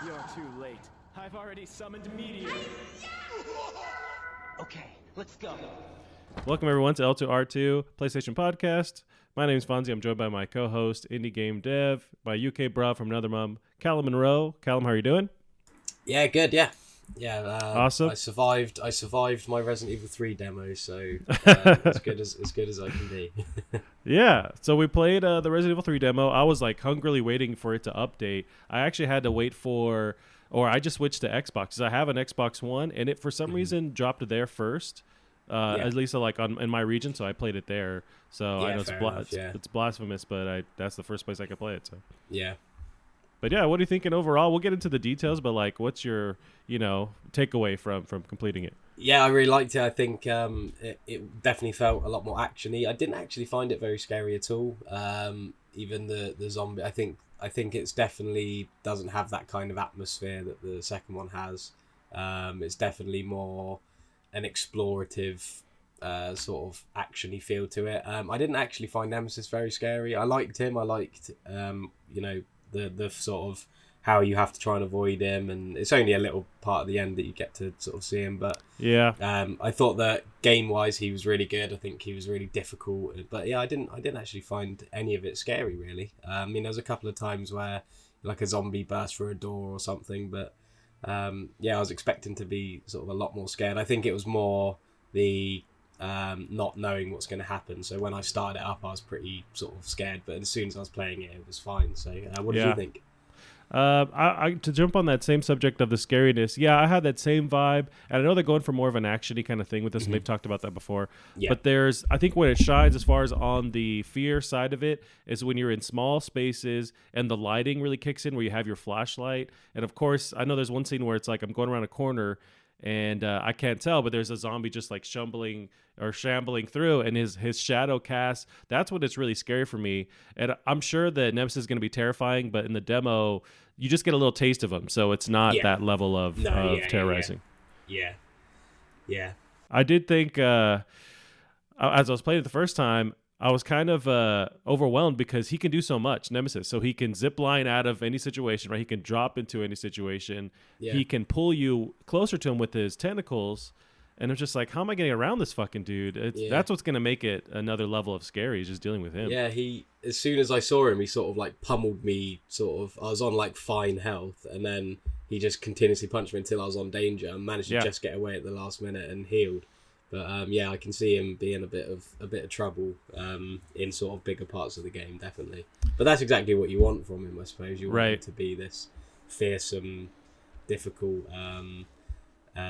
You're too late. I've already summoned Meteor. Okay, let's go. Welcome everyone to L2R2 PlayStation Podcast. My name is Fonzie. I'm joined by my co-host, indie game dev, my UK bro from another mom, Callum Monroe. Callum, how are you doing? Yeah, good. Yeah. Awesome. I survived my Resident Evil 3 demo, so as good as I can be. Yeah, so we played the Resident Evil 3 demo. I was like hungrily waiting for it to update. I actually had to wait I just switched to Xbox because I have an Xbox One, and it for some reason dropped there first. At least like in my region, so I played it there. So I know it's blasphemous, but that's the first place I could play it. So Yeah. But yeah, what are you thinking overall? We'll get into the details, but like, what's your takeaway from completing it? Yeah, I really liked it. I think it definitely felt a lot more actiony. I didn't actually find it very scary at all. Even the zombie, I think it's definitely doesn't have that kind of atmosphere that the second one has. It's definitely more an explorative sort of actiony feel to it. I didn't actually find Nemesis very scary. I liked him. I liked the sort of how you have to try and avoid him, and it's only a little part at the end that you get to sort of see him. But yeah, I thought that game wise he was really good. I think he was really difficult, but yeah, I didn't actually find any of it scary really. I mean, there was a couple of times where like a zombie burst through a door or something, but yeah, I was expecting to be sort of a lot more scared. I think it was more the not knowing what's going to happen. So when I started it up, I was pretty sort of scared, but as soon as I was playing it, it was fine. So what did you think? To jump on that same subject of the scariness, yeah, I had that same vibe, and I know they're going for more of an actiony kind of thing with this, and they've talked about that before. Yeah. But I think when it shines as far as on the fear side of it is when you're in small spaces and the lighting really kicks in, where you have your flashlight, and of course, I know there's one scene where it's like I'm going around a corner. And I can't tell, but there's a zombie just like shambling through, and his shadow cast. That's what it's really scary for me. And I'm sure that Nemesis is going to be terrifying, but in the demo, you just get a little taste of him, so it's not that level of terrorizing. Yeah. I did think, as I was playing it the first time, I was kind of overwhelmed because he can do so much, Nemesis. So he can zip line out of any situation, right? He can drop into any situation. Yeah. He can pull you closer to him with his tentacles. And it's just like, how am I getting around this fucking dude? That's what's going to make it another level of scary, is just dealing with him. Yeah, as soon as I saw him, he sort of like pummeled me, I was on like fine health, and then he just continuously punched me until I was on danger and managed to just get away at the last minute and healed. But I can see him being a bit of trouble in sort of bigger parts of the game, definitely. But that's exactly what you want from him, I suppose. You want him to be this fearsome, difficult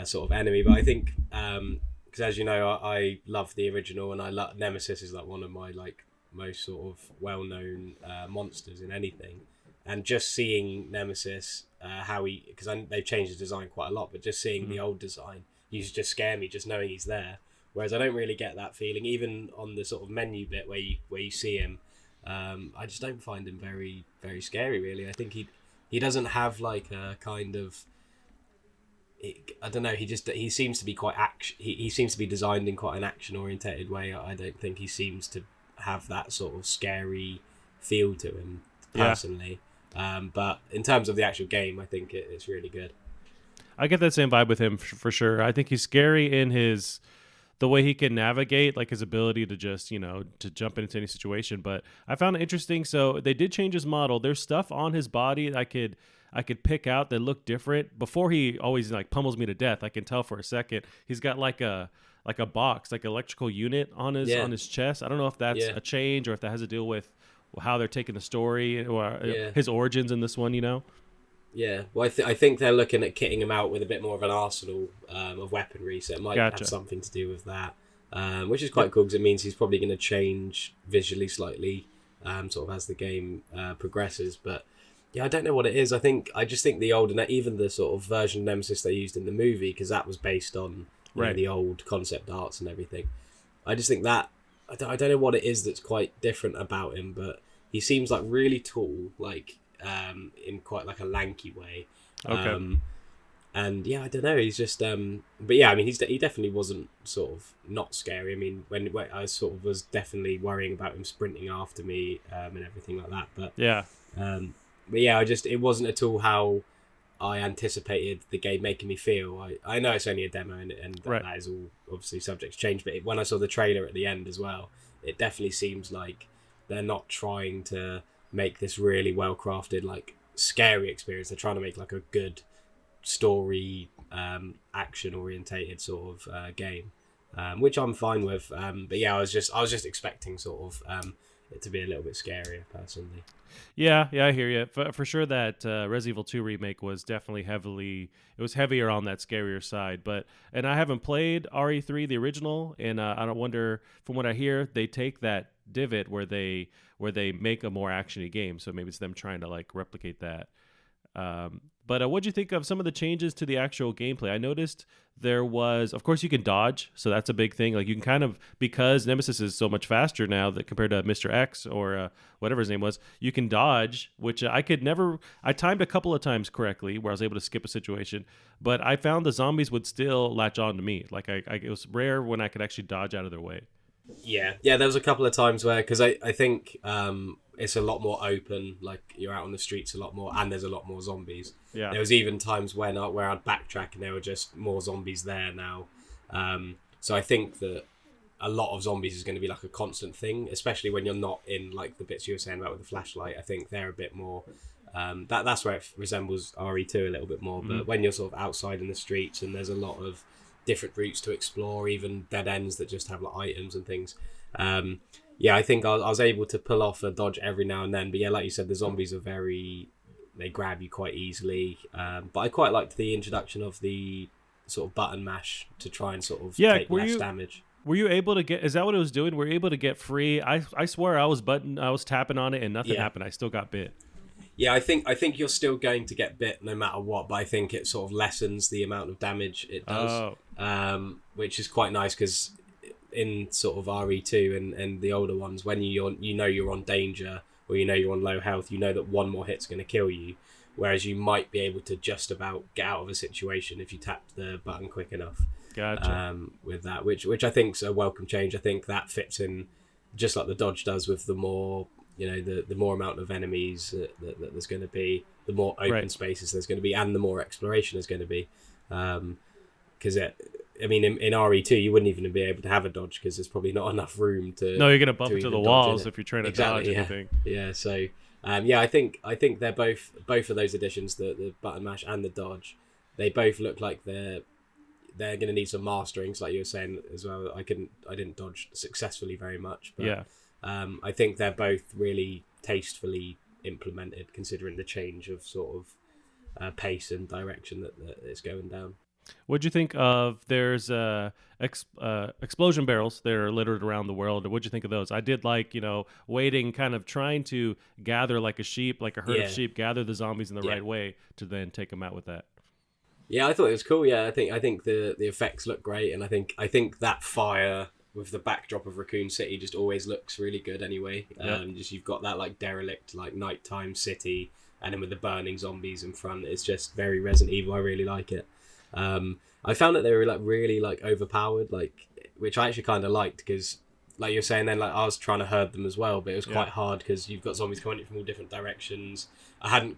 sort of enemy. But I think, because as you know, I love the original, and Nemesis is like one of my like most sort of well-known monsters in anything. And just seeing Nemesis, because they've changed the design quite a lot, but just seeing the old design used to just scare me, just knowing he's there. Whereas I don't really get that feeling, even on the sort of menu bit where you see him. I just don't find him very, very scary, really. I think he doesn't have like a kind of, I don't know. He seems to be quite he seems to be designed in quite an action orientated way. I don't think he seems to have that sort of scary feel to him personally. Yeah. But in terms of the actual game, I think it's really good. I get that same vibe with him for sure. I think he's scary in the way he can navigate, like his ability to just, to jump into any situation. But I found it interesting. So they did change his model. There's stuff on his body that I could pick out that looked different. Before, he always like pummels me to death. I can tell for a second. He's got like a box, like electrical unit on his chest. I don't know if that's a change or if that has to deal with how they're taking the story or his origins in this one, Yeah, well, I think they're looking at kitting him out with a bit more of an arsenal of weaponry, so it might have something to do with that, which is quite cool because it means he's probably going to change visually slightly, sort of as the game progresses. But yeah, I don't know what it is. I just think the older, even the sort of version of Nemesis they used in the movie, because that was based on the old concept arts and everything. I just think that I don't know what it is that's quite different about him, but he seems like really tall, like. In quite like a lanky way. And yeah, I don't know. He's just, but yeah, I mean, he definitely wasn't sort of not scary. I mean, when I sort of was definitely worrying about him sprinting after me and everything like that. But yeah, it wasn't at all how I anticipated the game making me feel. I know it's only a demo and Right. that is all obviously subject to change, but when I saw the trailer at the end as well, it definitely seems like they're not trying to make this really well crafted, like scary experience. They're trying to make like a good story, action orientated sort of game, which I'm fine with. But yeah, I was just expecting sort of it to be a little bit scarier personally. Yeah, I hear you. For sure that Resident Evil 2 remake was definitely heavier on that scarier side. And I haven't played RE3, the original, and I don't wonder, from what I hear, they take that divot where they make a more actiony game. So maybe it's them trying to like replicate that. But what'd you think of some of the changes to the actual gameplay? I noticed there was, of course, you can dodge, so that's a big thing. Like you can kind of, because Nemesis is so much faster now that compared to Mr. X or whatever his name was, you can dodge, which I could never. I timed a couple of times correctly where I was able to skip a situation, but I found the zombies would still latch on to me. Like it was rare when I could actually dodge out of their way. Yeah, there was a couple of times where, because I think it's a lot more open, like you're out on the streets a lot more, and there's a lot more zombies. Yeah. There was even times where I'd backtrack and there were just more zombies there now. So I think that a lot of zombies is going to be like a constant thing, especially when you're not in like the bits you were saying about with the flashlight. I think they're a bit more, that's where it resembles RE2 a little bit more. But when you're sort of outside in the streets and there's a lot of different routes to explore, even dead ends that just have like items and things. I think I was able to pull off a dodge every now and then. But yeah, like you said, the zombies are they grab you quite easily. But I quite liked the introduction of the sort of button mash to try and sort of take less damage. Were you able to get? Is that what it was doing? Were you able to get free? I swear I was tapping on it and nothing happened. I still got bit. Yeah, I think you're still going to get bit no matter what, but I think it sort of lessens the amount of damage it does, which is quite nice because in sort of RE2 and the older ones, when you're on danger or you're on low health, you know that one more hit's going to kill you, whereas you might be able to just about get out of a situation if you tap the button quick enough. Gotcha. With that, which I think's a welcome change. I think that fits in just like the dodge does with the more. The more amount of enemies that there's going to be, the more open spaces there's going to be, and the more exploration there's going to be. Because in RE2 you wouldn't even be able to have a dodge because there's probably not enough room to. No, you're going to bump into the walls if you're trying to dodge anything. Yeah. So I think they're both of those additions, the button mash and the dodge. They both look like they're going to need some mastering. So like you were saying as well, I didn't dodge successfully very much. But, yeah. I think they're both really tastefully implemented, considering the change of sort of pace and direction that it's going down. What'd you think of? There's explosion barrels that are littered around the world. What'd you think of those? I did like waiting, kind of trying to gather like a sheep, like a herd of sheep, gather the zombies in the right way to then take them out with that. Yeah, I thought it was cool. Yeah, I think the effects look great, and I think that fire with the backdrop of Raccoon City just always looks really good anyway. Just you've got that like derelict like nighttime city, and then with the burning zombies in front, it's just very Resident Evil. I really like it. I found that they were like really like overpowered, like, which I actually kind of liked because like you're saying then, like I was trying to herd them as well, but it was quite hard because you've got zombies coming in from all different directions. I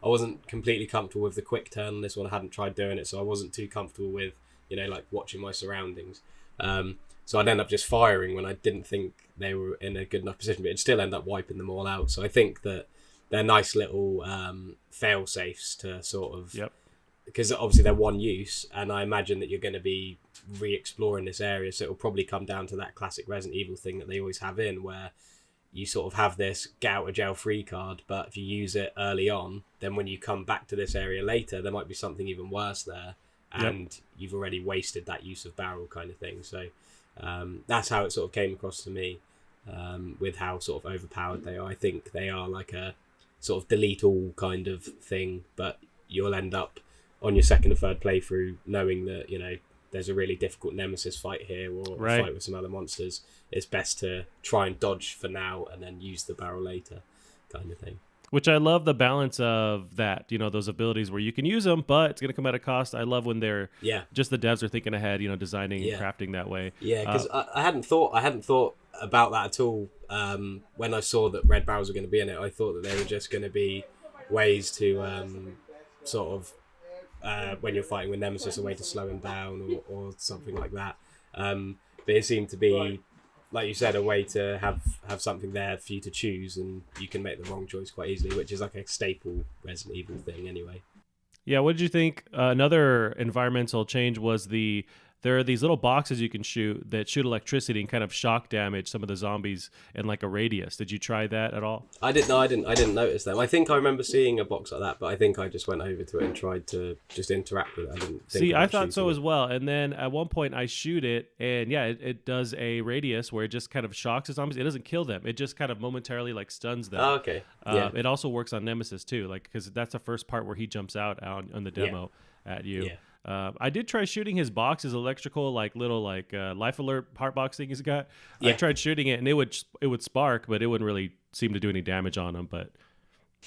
wasn't completely comfortable with the quick turn on this one. I hadn't tried doing it, so I wasn't too comfortable with like watching my surroundings. So I'd end up just firing when I didn't think they were in a good enough position, but it'd still end up wiping them all out. So I think that they're nice little fail safes to sort of, because obviously they're one use, and I imagine that you're going to be re-exploring this area, so it'll probably come down to that classic Resident Evil thing that they always have in, where you sort of have this get out of jail free card, but if you use it early on, then when you come back to this area later, there might be something even worse there, and you've already wasted that use of barrel kind of thing. So that's how it sort of came across to me, with how sort of overpowered they are. I think they are like a sort of delete all kind of thing, but you'll end up on your second or third playthrough knowing that there's a really difficult nemesis fight here, or a fight with some other monsters. It's best to try and dodge for now and then use the barrel later, kind of thing. Which I love the balance of that, those abilities where you can use them, but it's going to come at a cost. I love when they're just the devs are thinking ahead, designing and crafting that way. Yeah, because I hadn't thought about that at all. When I saw that red barrels were going to be in it, I thought that they were just going to be ways to sort of when you're fighting with Nemesis, a way to slow him down or something like that. But it seemed to be, like you said, a way to have something there for you to choose, and you can make the wrong choice quite easily, which is like a staple Resident Evil thing anyway. Yeah, what did you think? Another environmental change was there are these little boxes you can shoot that shoot electricity and kind of shock damage some of the zombies in like a radius. Did you try that at all? I didn't notice them. I think I remember seeing a box like that, but I think I just went over to it and tried to just interact with it. I didn't think I thought so as well. And then at one point I shoot it, and yeah, it does a radius where it just kind of shocks the zombies. It doesn't kill them. It just kind of momentarily like stuns them. Oh, okay. Yeah. It also works on Nemesis too, like because that's the first part where he jumps out on the demo at you. Yeah. I did try shooting his box, his electrical little life alert heart box thing he's got. Yeah. I tried shooting it, and it would spark, but it wouldn't really seem to do any damage on him. But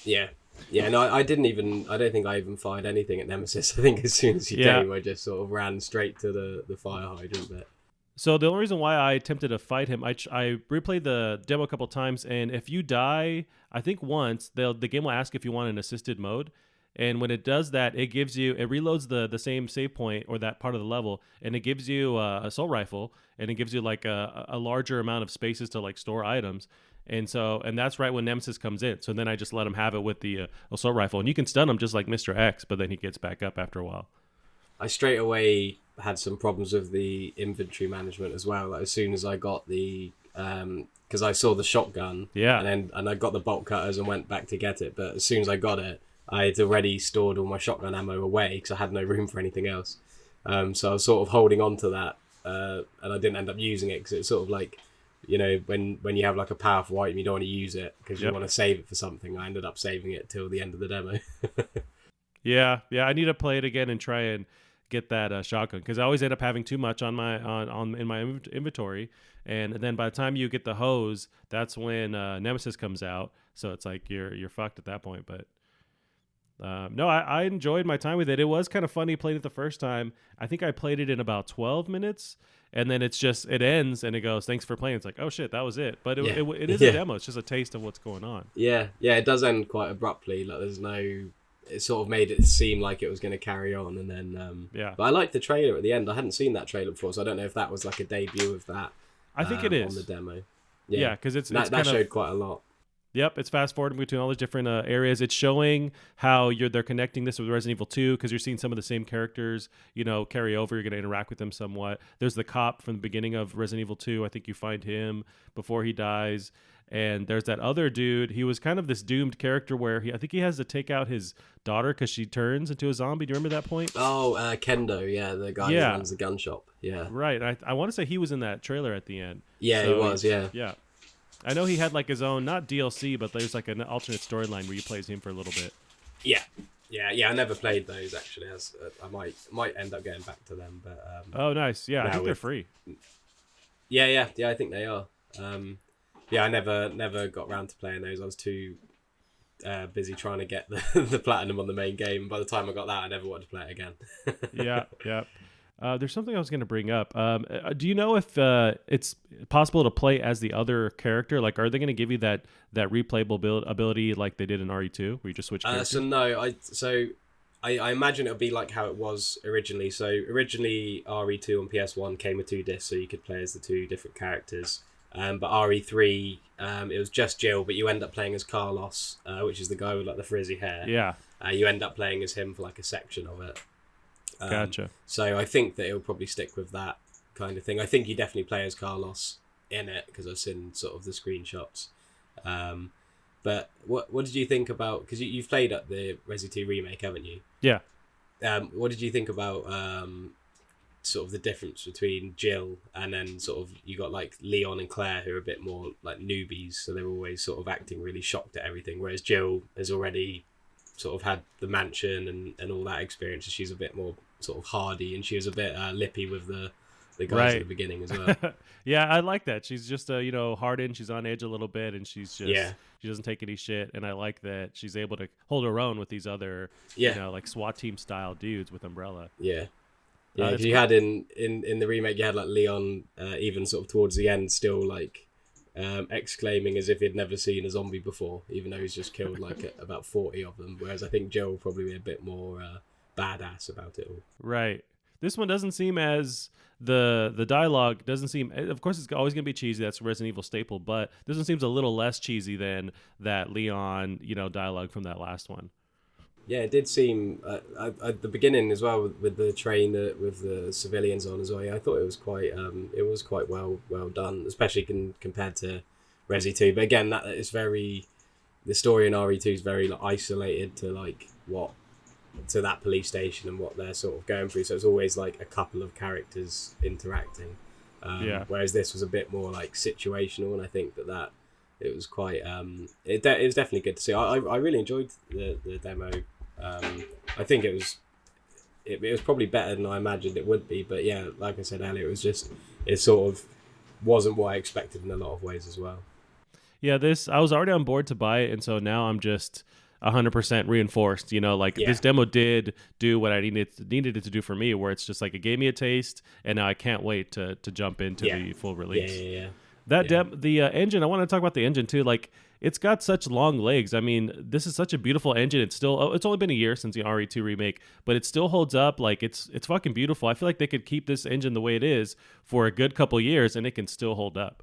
yeah, no, I don't think I even fired anything at Nemesis. I think as soon as you came, I just sort of ran straight to the fire hydrant bit. So the only reason why I attempted to fight him, I replayed the demo a couple times, and if you die, I think once, the game will ask if you want an assisted mode. And when it does that, it reloads the same save point or that part of the level, and it gives you a assault rifle, and it gives you like a larger amount of spaces to like store items. And that's right when Nemesis comes in. So then I just let him have it with the assault rifle, and you can stun him just like Mr. X, but then he gets back up after a while. I straight away had some problems with the inventory management as well. Like as soon as I got the because I saw the shotgun, and I got the bolt cutters and went back to get it, but as soon as I got it, I had already stored all my shotgun ammo away because I had no room for anything else. So I was sort of holding on to that, and I didn't end up using it because it's sort of like, you know, when you have like a powerful item, you don't want to use it because you want to save it for something. I ended up saving it till the end of the demo. Yeah, I need to play it again and try and get that shotgun because I always end up having too much in my inventory, and then by the time you get the hose, that's when Nemesis comes out. So it's like you're fucked at that point, but. No, I enjoyed my time with it. It was kind of funny playing it the first time. I think I played it in about 12 minutes, and then it ends, and it goes, thanks for playing. It's like, oh, shit, that was it. But it is a demo. It's just a taste of what's going on. Yeah, it does end quite abruptly. Like, it sort of made it seem like it was going to carry on, and then... But I liked the trailer at the end. I hadn't seen that trailer before, so I don't know if that was like a debut of that. I think it is. On the demo. Yeah, because that showed quite a lot. Yep, it's fast forwarding between all these different areas. It's showing how they're connecting this with Resident Evil 2 because you're seeing some of the same characters, carry over. You're going to interact with them somewhat. There's the cop from the beginning of Resident Evil 2. I think you find him before he dies. And there's that other dude. He was kind of this doomed character where I think he has to take out his daughter because she turns into a zombie. Do you remember that point? Oh, Kendo, the guy who runs the gun shop. Yeah. Right. I want to say he was in that trailer at the end. Yeah, he was, yeah. Yeah. I know he had like his own, not DLC, but there's like an alternate storyline where you play as him for a little bit. Yeah. I never played those actually. I might end up getting back to them, but. Oh, nice. Yeah, I think they're free. Yeah. I think they are. I never got around to playing those. I was too busy trying to get the platinum on the main game. By the time I got that, I never wanted to play it again. Yeah. There's something I was going to bring up. Do you know if it's possible to play as the other character? Like, are they going to give you that replayable ability like they did in RE2, where you just switch characters? So no, I imagine it'll be like how it was originally. So originally RE2 on PS1 came with 2 discs, so you could play as the 2 different characters. But RE3, it was just Jill, but you end up playing as Carlos, which is the guy with like the frizzy hair. Yeah. You end up playing as him for like a section of it. Gotcha. So I think that it'll probably stick with that kind of thing. I think you definitely play as Carlos in it because I've seen sort of the screenshots. But what did you think about? Because you've played at the RE3 Remake, haven't you? Yeah. What did you think about sort of the difference between Jill and then sort of you got like Leon and Claire who are a bit more like newbies, so they're always sort of acting really shocked at everything, whereas Jill has already sort of had the mansion and all that experience. She's a bit more sort of hardy, and she was a bit lippy with the guys at the beginning as well. Yeah, I like that. She's just hardened. She's on edge a little bit, and she's just she doesn't take any shit. And I like that she's able to hold her own with these other like SWAT team style dudes with Umbrella. Yeah, because you had in the remake you had like Leon even sort of towards the end still like exclaiming as if he'd never seen a zombie before, even though he's just killed like about 40 of them. Whereas I think Joe will probably be a bit more badass about it all. Right. This one doesn't seem as the dialogue doesn't seem. Of course, it's always gonna be cheesy. That's a Resident Evil staple. But this one seems a little less cheesy than that Leon, dialogue from that last one. Yeah, it did seem at the beginning as well with the train with the civilians on as well. Yeah, I thought it was quite well done, especially compared to Resi 2. But again, that is very the story in RE2 is very like, isolated to that police station and what they're sort of going through. So it's always like a couple of characters interacting. Whereas this was a bit more like situational, and I think that it was quite it was definitely good to see. I really enjoyed the demo. I think it was probably better than I imagined it would be, but yeah, like I said earlier, it sort of wasn't what I expected in a lot of ways as well. Yeah, I was already on board to buy it, and so now I'm just 100% reinforced. This demo did do what I needed it to do for me, where it's just like it gave me a taste, and now I can't wait to jump into the full release. Yeah. The engine, I want to talk about the engine too. Like, it's got such long legs. I mean, this is such a beautiful engine. It's only been a year since the RE2 remake, but it still holds up. Like, it's fucking beautiful. I feel like they could keep this engine the way it is for a good couple years, and it can still hold up.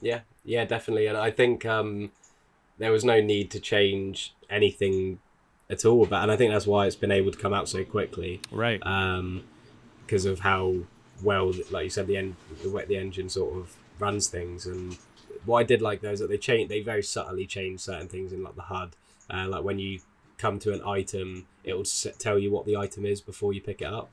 Yeah, definitely. And I think there was no need to change anything at all about, and I think that's why it's been able to come out so quickly. Right. Because of how well, like you said, the engine sort of runs things. And what I did like though is that they very subtly changed certain things in like the HUD. Like when you come to an item, it will tell you what the item is before you pick it up.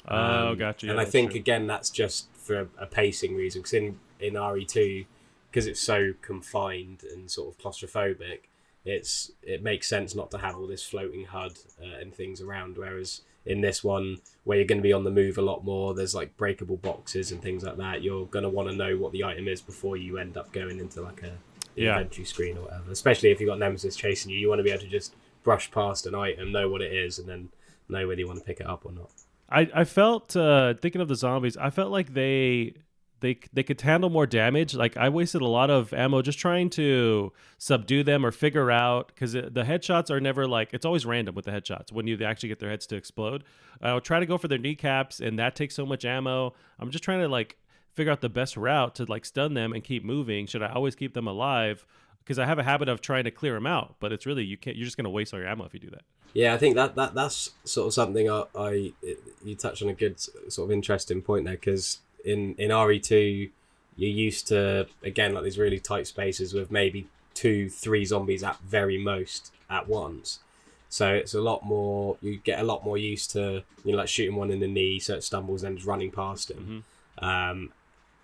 Gotcha. And I think again that's just for a pacing reason, because in RE2, because it's so confined and sort of claustrophobic, it makes sense not to have all this floating HUD and things around. Whereas in this one, where you're going to be on the move a lot more, there's like breakable boxes and things like that. You're going to want to know what the item is before you end up going into like a inventory screen or whatever. Especially if you've got Nemesis chasing you, you want to be able to just brush past an item, know what it is, and then know whether you want to pick it up or not. I felt thinking of the zombies, I felt like they could handle more damage. Like, I wasted a lot of ammo just trying to subdue them or figure out, because the headshots are never like, it's always random with the headshots when you actually get their heads to explode. I'll try to go for their kneecaps, and that takes so much ammo. I'm just trying to like figure out the best route to like stun them and keep moving. Should I always keep them alive? Because I have a habit of trying to clear them out, but it's really, you're just going to waste all your ammo if you do that. Yeah, I think that's sort of something you touched on a good sort of interesting point there, because in RE2 you're used to, again, like these really tight spaces with maybe 2-3 zombies at very most at once. So it's a lot more, you get a lot more used to, like shooting one in the knee so it stumbles and just running past him. Mm-hmm.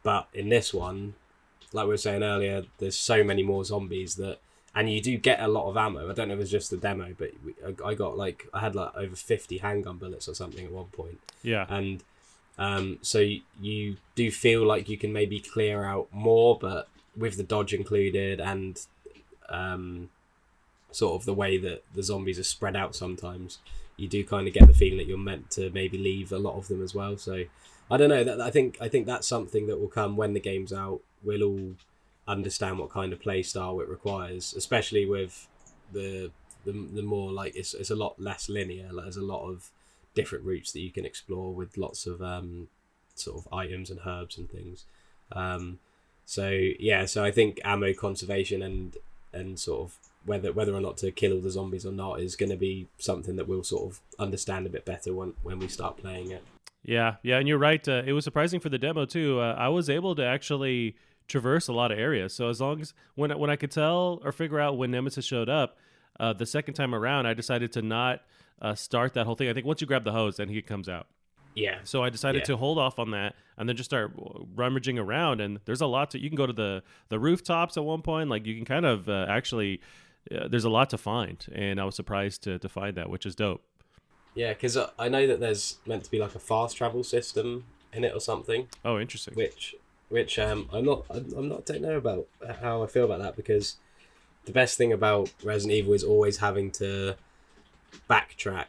But in this one, like we were saying earlier, there's so many more zombies and you do get a lot of ammo. I don't know if it's just the demo, but I had over 50 handgun bullets or something at one point. Yeah. And so you do feel like you can maybe clear out more, but with the dodge included and sort of the way that the zombies are spread out sometimes, you do kind of get the feeling that you're meant to maybe leave a lot of them as well. So I don't know. I think that's something that will come when the game's out. We'll all understand what kind of play style it requires, especially with the more like it's a lot less linear. Like, there's a lot of different routes that you can explore with lots of sort of items and herbs and things. So I think ammo conservation and sort of whether or not to kill all the zombies or not is going to be something that we'll sort of understand a bit better when we start playing it. Yeah, and you're right. It was surprising for the demo too. I was able to actually traverse a lot of areas. So as long as when I could tell or figure out when Nemesis showed up, the second time around, I decided to not start that whole thing. I think once you grab the hose, then he comes out. Yeah. So I decided to hold off on that and then just start rummaging around. And there's a lot you can go to the rooftops at one point. Like, you can kind of actually, there's a lot to find. And I was surprised to find that, which is dope. Yeah, because I know that there's meant to be like a fast travel system in it or something. Oh, interesting. Which I'm not don't know about how I feel about that, because the best thing about Resident Evil is always having to backtrack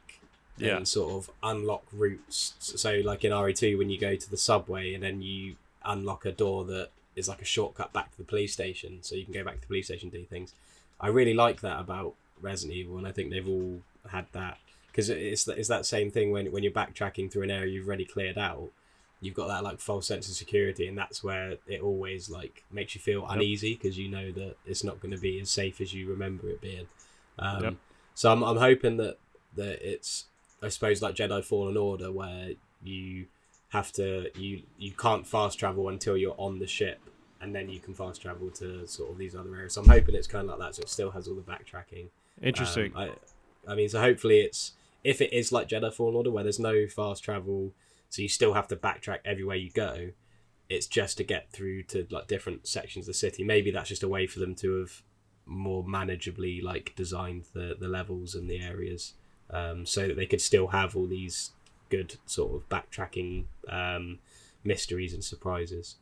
and sort of unlock routes. So like in RE2, when you go to the subway and then you unlock a door that is like a shortcut back to the police station, so you can go back to the police station and do things. I really like that about Resident Evil, and I think they've all had that, because it's that same thing when you're backtracking through an area you've already cleared out. You've got that like false sense of security, and that's where it always like makes you feel uneasy, because you know that it's not going to be as safe as you remember it being. So I'm hoping that it's, I suppose, like Jedi Fallen Order, where you have to you can't fast travel until you're on the ship, and then you can fast travel to sort of these other areas. So I'm hoping it's kind of like that, so it still has all the backtracking. Interesting. I mean, so hopefully if it is like Jedi Fallen Order, where there's no fast travel, so you still have to backtrack everywhere you go, it's just to get through to like different sections of the city. Maybe that's just a way for them to have more manageably like designed the levels and the areas, so that they could still have all these good sort of backtracking mysteries and surprises.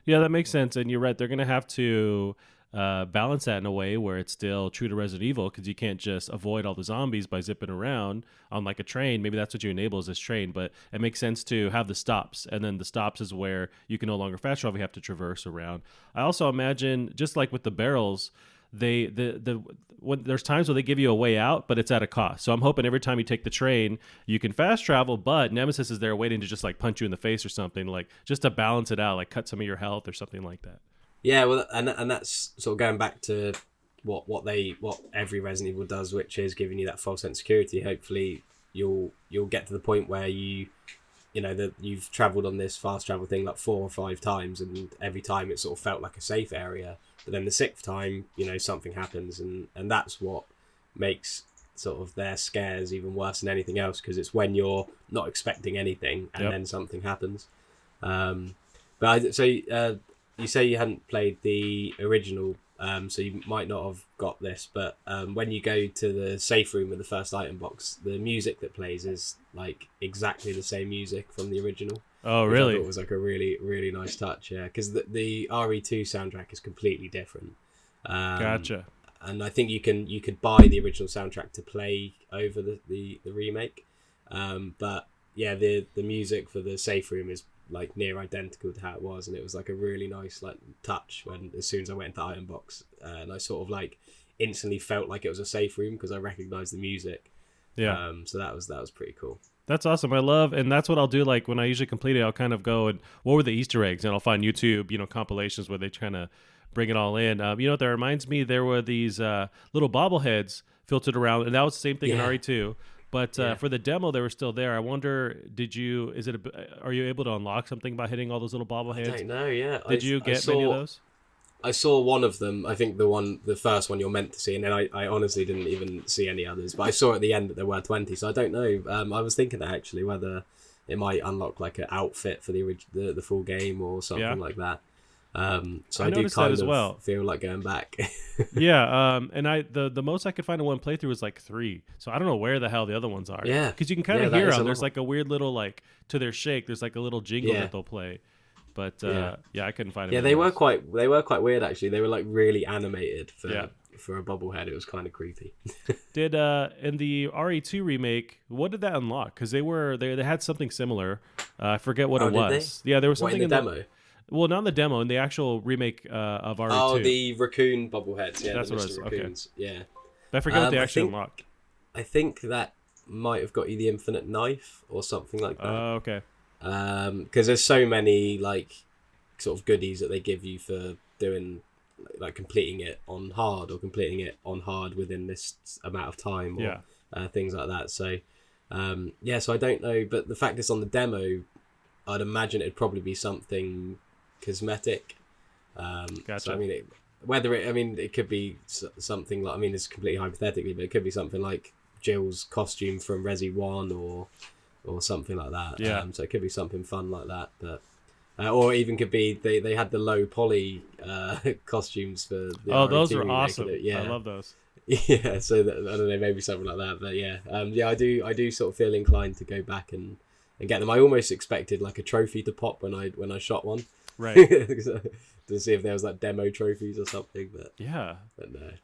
Yeah, that makes sense. And you're right. They're going to have to balance that in a way where it's still true to Resident Evil, because you can't just avoid all the zombies by zipping around on like a train. Maybe that's what you enable is this train, but it makes sense to have the stops. And then the stops is where you can no longer fast travel. You have to traverse around. I also imagine, just like with the barrels, when there's times where they give you a way out, but it's at a cost. So I'm hoping every time you take the train, you can fast travel, but Nemesis is there waiting to just like punch you in the face or something, like just to balance it out, like cut some of your health or something like that. Yeah, well, and that's sort of going back to what every Resident Evil does, which is giving you that false sense of security. Hopefully, you'll get to the point where you know that you've travelled on this fast travel thing like 4 or 5 times, and every time it sort of felt like a safe area. But then the 6th time, you know, something happens, and that's what makes sort of their scares even worse than anything else, because it's when you're not expecting anything and then something happens. You say you hadn't played the original, so you might not have got this, but when you go to the safe room with the first item box, the music that plays is like exactly the same music from the original. Oh, really? I thought it was like a really, really nice touch, yeah, because the RE2 soundtrack is completely different. Gotcha. And I think you could buy the original soundtrack to play over the remake, but yeah, the music for the safe room is like near identical to how it was, and it was like a really nice like touch when as soon as I went into the item box, and I sort of like instantly felt like it was a safe room because I recognized the music. Yeah. So that was pretty cool. That's awesome. I love, and that's what I'll do. Like when I usually complete it, I'll kind of go and what were the Easter eggs, and I'll find YouTube, compilations where they kind of bring it all in. You know what that reminds me? There were these little bobbleheads filtered around, and that was the same thing in RE2. But for the demo, they were still there. I wonder, are you able to unlock something by hitting all those little bobbleheads? I don't know, yeah. Did you get many of those? I saw one of them. I think the first one you're meant to see, and then I honestly didn't even see any others. But I saw at the end that there were 20, so I don't know. I was thinking that actually whether it might unlock like an outfit for the full game or something like that. So I do kind of feel like going back. Yeah, and the most I could find in one playthrough was like 3. So I don't know where the hell the other ones are. Yeah, because you can kind of hear them. There's like a weird little like to their shake. There's like a little jingle that they'll play. But I couldn't find them. Yeah, they were quite weird actually. They were like really animated for a bobblehead. It was kind of creepy. Did in the RE2 remake, what did that unlock? Because they had something similar. I forget what it was. Yeah, there was something in the demo. Well, not in the demo, in the actual remake of RE2. Oh, the raccoon bobbleheads. Yeah, that's what it was. Raccoons. Okay. Yeah. But I forget what they actually unlocked. I think that might have got you the infinite knife or something like that. Oh, okay. Because there's so many like sort of goodies that they give you for doing like completing it on hard or completing it on hard within this amount of time or things like that. So so I don't know, but the fact it's on the demo, I'd imagine it'd probably be something cosmetic. Gotcha. So I mean, it could be something like, it's completely hypothetically, but it could be something like Jill's costume from Resi 1 or something like that. Yeah. So it could be something fun like that, but or even could be they had the low poly costumes for the RE2 those are remake, awesome. Yeah, I love those. Yeah, so I don't know, maybe something like that, but I do sort of feel inclined to go back and get them. I almost expected like a trophy to pop when I shot one, right? To see if there was like demo trophies or something, but no.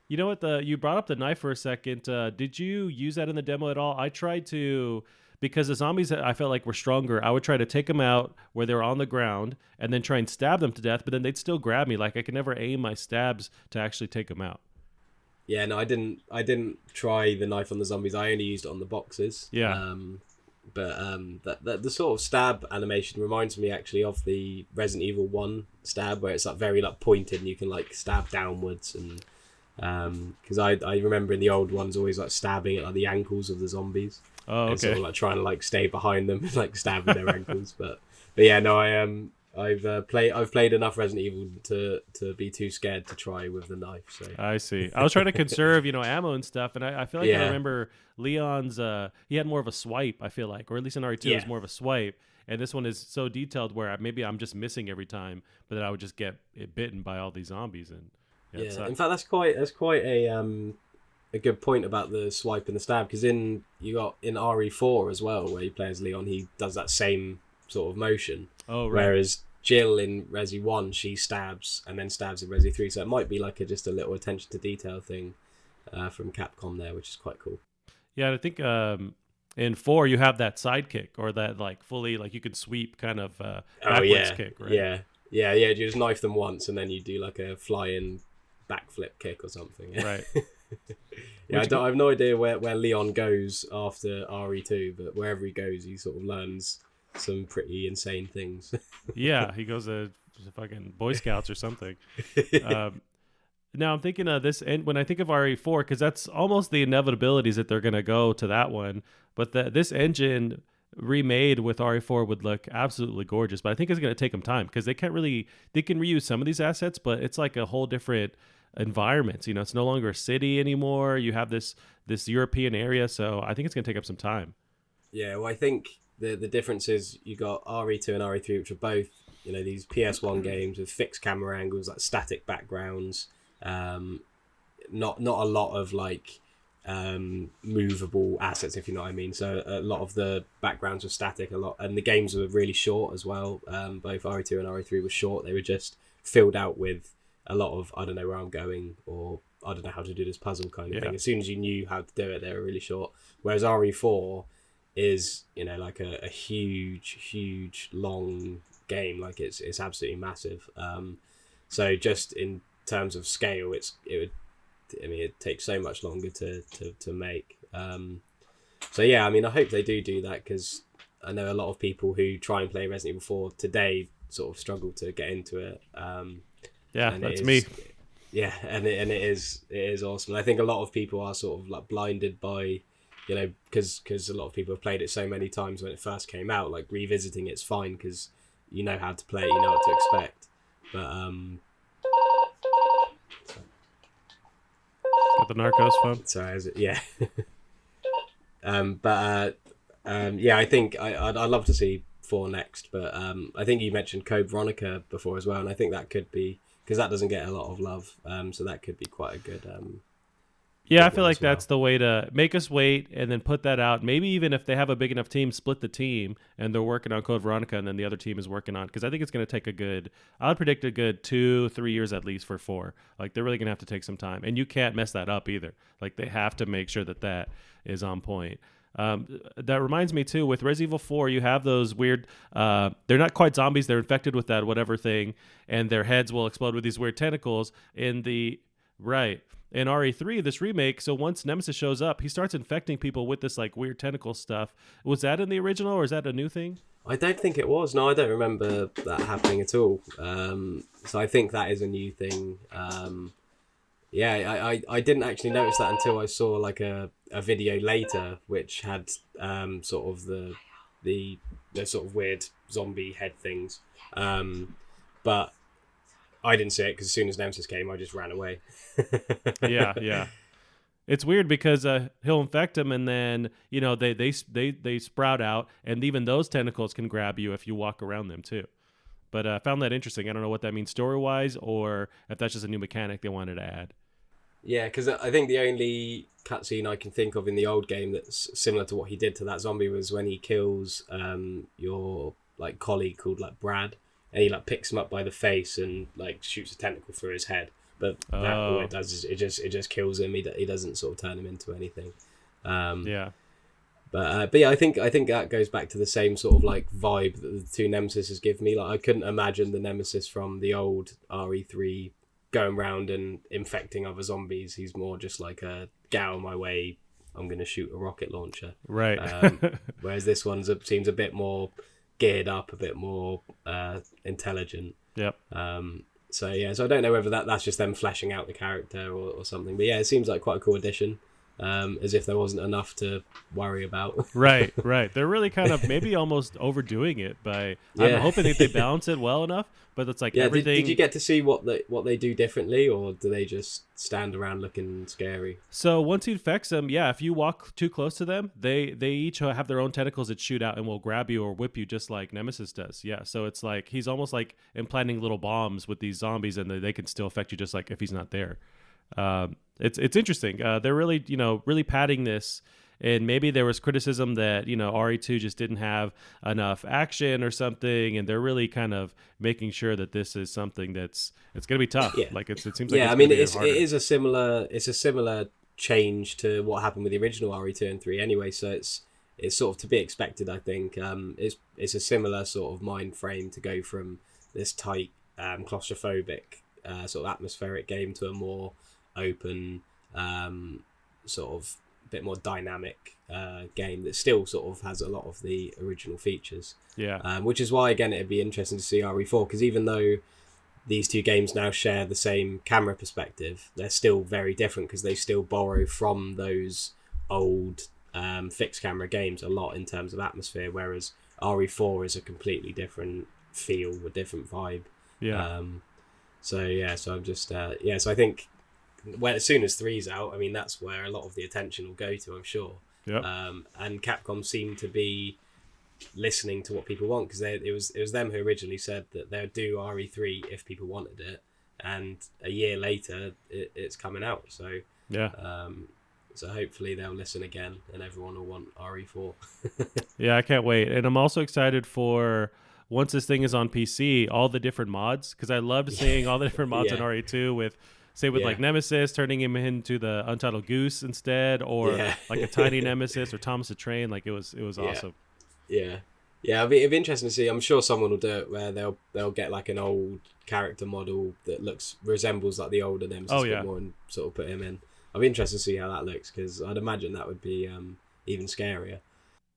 You know what? You brought up the knife for a second. Did you use that in the demo at all? I tried to because the zombies I felt like were stronger. I would try to take them out where they were on the ground and then try and stab them to death, but then they'd still grab me. Like I could never aim my stabs to actually take them out. Yeah, no, I didn't try the knife on the zombies. I only used it on the boxes. Yeah. That the sort of stab animation reminds me actually of the Resident Evil 1 stab, where it's like very like pointed and you can like stab downwards, and because I remember in the old ones always like stabbing at like the ankles of the zombies. Oh, okay. And sort of like trying to like stay behind them and like stabbing their ankles. But yeah, no, I've played enough Resident Evil to be too scared to try with the knife. So I see. I was trying to conserve, ammo and stuff, and I feel like I remember Leon's. He had more of a swipe. I feel like, or at least in RE2, it was more of a swipe. And this one is so detailed where maybe I'm just missing every time, but then I would just get bitten by all these zombies. And in fact, that's quite a good point about the swipe and the stab, because you got in RE4 as well, where you play as Leon, he does that same sort of motion. Oh, right. Whereas Jill in Resi 1, she stabs and then stabs in Resi 3, so it might be like just a little attention to detail thing from Capcom there, which is quite cool. Yeah, and I think in 4 you have that sidekick, or that like fully like you can sweep kind of backwards kick, right? Yeah. You just knife them once and then you do like a flying backflip kick or something. Right. Yeah, I have no idea where Leon goes after RE2, but wherever he goes, he sort of learns some pretty insane things. Yeah, he goes to fucking Boy Scouts or something. Now I'm thinking of this, and when I think of RE4, because that's almost the inevitabilities that they're going to go to that one. But this engine remade with RE4 would look absolutely gorgeous. But I think it's going to take them time, because they can reuse some of these assets, but it's like a whole different environment. It's no longer a city anymore. You have this European area, so I think it's going to take up some time. Yeah, well, I think the difference is you got RE2 and RE3, which are both these PS1 games with fixed camera angles, like static backgrounds. Not a lot of like movable assets, if you know what I mean. So a lot of the backgrounds were static, and the games were really short as well. Both RE2 and RE3 were short. They were just filled out with a lot of I don't know where I'm going, or I don't know how to do this puzzle kind of thing. As soon as you knew how to do it, they were really short. Whereas RE4 is like a huge long game. Like it's absolutely massive. So just in terms of scale, it takes so much longer to make. So yeah, I hope they do that, because I know a lot of people who try and play Resident Evil 4 today sort of struggle to get into it. Yeah, that's me. Yeah, and it is awesome. I think a lot of people are sort of like blinded by, because a lot of people have played it so many times when it first came out. Like revisiting it's fine because you know how to play, you know what to expect. But got the Narcos phone. Sorry, is it? Yeah. Yeah, I think I'd love to see 4 next, but I think you mentioned Code Veronica before as well, and I think that could be, because that doesn't get a lot of love, so that could be quite a good. Yeah, I feel like that's the way to make us wait and then put that out. Maybe even if they have a big enough team, split the team and they're working on Code Veronica and then the other team is working on, because I think it's going to take I would predict a good 2-3 years at least for 4. Like they're really going to have to take some time, and you can't mess that up either. Like they have to make sure that is on point. That reminds me too, with Resident Evil 4, you have those weird, they're not quite zombies, they're infected with that whatever thing, and their heads will explode with these weird tentacles in RE3, this remake. So once Nemesis shows up, he starts infecting people with this like weird tentacle stuff. Was that in the original, or is that a new thing? I don't think it was. No, I don't remember that happening at all. So I think that is a new thing. Yeah, I didn't actually notice that until I saw like a video later, which had sort of the sort of weird zombie head things. But I didn't see it, because as soon as Nemesis came, I just ran away. Yeah. It's weird because he'll infect him, and then they sprout out, and even those tentacles can grab you if you walk around them too. But I found that interesting. I don't know what that means story-wise, or if that's just a new mechanic they wanted to add. Yeah, because I think the only cutscene I can think of in the old game that's similar to what he did to that zombie was when he kills your like colleague called like Brad, and he like picks him up by the face and like shoots a tentacle through his head. But that all it does is it just kills him. He doesn't sort of turn him into anything. Yeah. But yeah, I think that goes back to the same sort of like vibe that the two Nemesises give me. Like I couldn't imagine the Nemesis from the old RE3 going around and infecting other zombies. He's more just like a get out of my way, I'm going to shoot a rocket launcher. Right. Whereas this one seems a bit more geared up, a bit more intelligent. Yep. So I don't know whether that's just them fleshing out the character or something. But yeah, it seems like quite a cool addition. As if there wasn't enough to worry about. Right. They're really kind of maybe almost overdoing it by. I'm hoping that they balance it well enough, but it's like everything. Did you get to see what they do differently, or do they just stand around looking scary? So once he infects them, if you walk too close to them, they each have their own tentacles that shoot out and will grab you or whip you, just like Nemesis does. Yeah, so it's like he's almost like implanting little bombs with these zombies, and they can still affect you just like if he's not there. It's interesting. They're really really padding this, and maybe there was criticism that RE2 just didn't have enough action or something, and they're really kind of making sure that this is something it's going to be tough. Yeah. Like it seems like I mean it is a similar change to what happened with the original RE2 and 3 anyway. So it's sort of to be expected. I think it's a similar sort of mind frame to go from this tight claustrophobic sort of atmospheric game to a more open sort of bit more dynamic game that still sort of has a lot of the original features, which is why again it'd be interesting to see RE4, because even though these two games now share the same camera perspective, they're still very different because they still borrow from those old fixed camera games a lot in terms of atmosphere, whereas RE4 is a completely different feel, a different vibe. So I'm just so I think as soon as 3's out, I mean that's where a lot of the attention will go to, I'm sure. And Capcom seem to be listening to what people want, because it was them who originally said that they'd do RE3 if people wanted it, and a year later it's coming out. So so hopefully they'll listen again and everyone will want RE4. I can't wait. And I'm also excited for once this thing is on PC, all the different mods, because I loved seeing all the different mods in RE2 with like Nemesis turning him into the Untitled Goose instead, or like a tiny Nemesis or Thomas the Train. Like it was awesome. It'll be interesting to see. I'm sure someone will do it where they'll get like an old character model that resembles like the older Nemesis more and sort of put him in. I'll be interested to see how that looks, because I'd imagine that would be even scarier.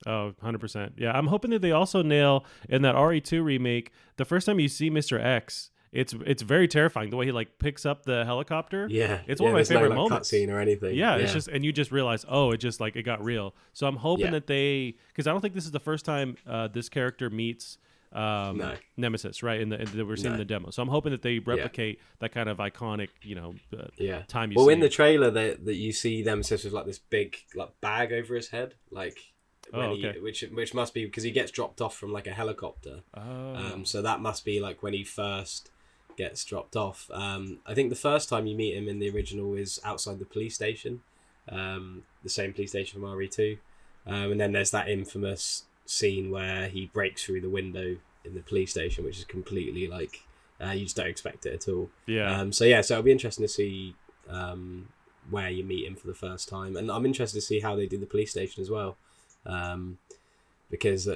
Oh, 100%. Yeah, I'm hoping that they also nail in that RE2 remake, the first time you see Mr. X, it's very terrifying the way he like picks up the helicopter. It's one of my favorite moments. Cutscene or anything. It's just, and you just realize, it just like it got real. So I'm hoping that because I don't think this is the first time this character meets Nemesis, right? That we're seeing in the demo. So I'm hoping that they replicate that kind of iconic, time you see. Well, in the trailer that you see Nemesis with like this big like bag over his head, like which must be because he gets dropped off from like a helicopter. So that must be like when he first gets dropped off. I think the first time you meet him in the original is outside the police station, the same police station from RE2, and then there's that infamous scene where he breaks through the window in the police station, which is completely like you just don't expect it at all. So it'll be interesting to see where you meet him for the first time, and I'm interested to see how they do the police station as well, because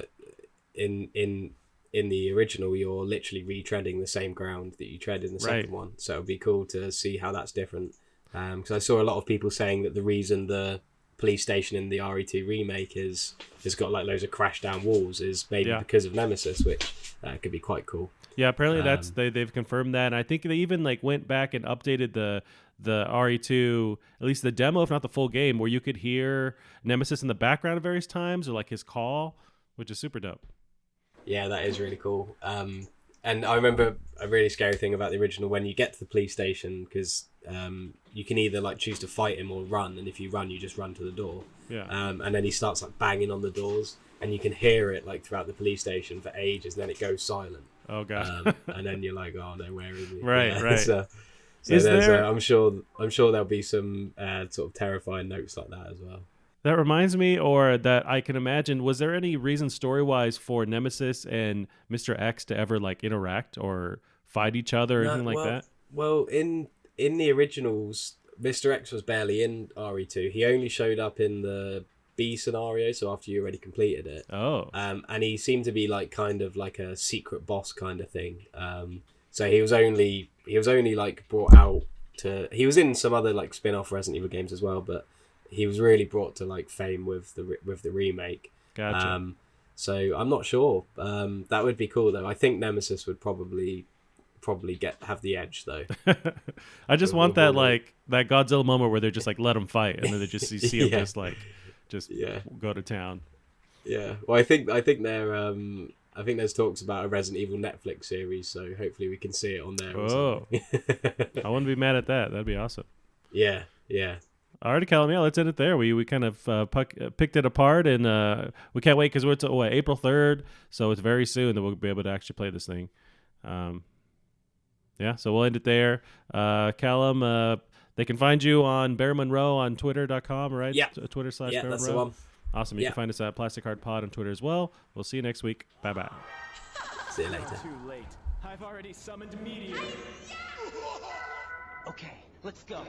in the original you're literally retreading the same ground that you tread in the second one, so it'll be cool to see how that's different, because I saw a lot of people saying that the reason the police station in the RE2 remake has got like loads of crash down walls is maybe because of Nemesis, which could be quite cool. Apparently that's they've confirmed that, and I think they even like went back and updated the RE2, at least the demo, if not the full game, where you could hear Nemesis in the background at various times, or like his call, which is super dope. That is really cool. And I remember a really scary thing about the original, when you get to the police station, because you can either like choose to fight him or run, and if you run, you just run to the door. And then he starts like banging on the doors, and you can hear it like throughout the police station for ages, and then it goes silent. Oh gosh. And then you're like, oh no, where is he? Right. So I'm sure there'll be some sort of terrifying notes like that as well. That reminds me, or that I can imagine, was there any reason story-wise for Nemesis and Mr. X to ever like interact or fight each other or anything like that? Well, in the originals, Mr. X was barely in RE2. He only showed up in the B scenario, so after you already completed it. Oh. And he seemed to be like kind of like a secret boss kind of thing. So he was only like brought out to. He was in some other like spin-off Resident Evil games as well, but he was really brought to like fame with the remake. Gotcha. So I'm not sure. That would be cool though. I think Nemesis would probably have the edge though. I just want that like that Godzilla moment where they're just like let him fight, and then they just you see him just go to town. Yeah. Well, I think they're I think there's talks about a Resident Evil Netflix series, so hopefully we can see it on there. Oh, I wouldn't be mad at that. That'd be awesome. Yeah. Alrighty, Callum. Yeah, let's end it there. We kind of picked it apart, and we can't wait because we're to April 3rd, so it's very soon that we'll be able to actually play this thing. Yeah, so we'll end it there. Callum, they can find you on Bear Monroe on Twitter.com, right? Yeah. Twitter / Yeah, Bear that's Monroe. the one. Awesome. You can find us at Plastic Heart Pod on Twitter as well. We'll see you next week. Bye-bye. See you later. Too late. I've already summoned Meteor. Okay, let's go.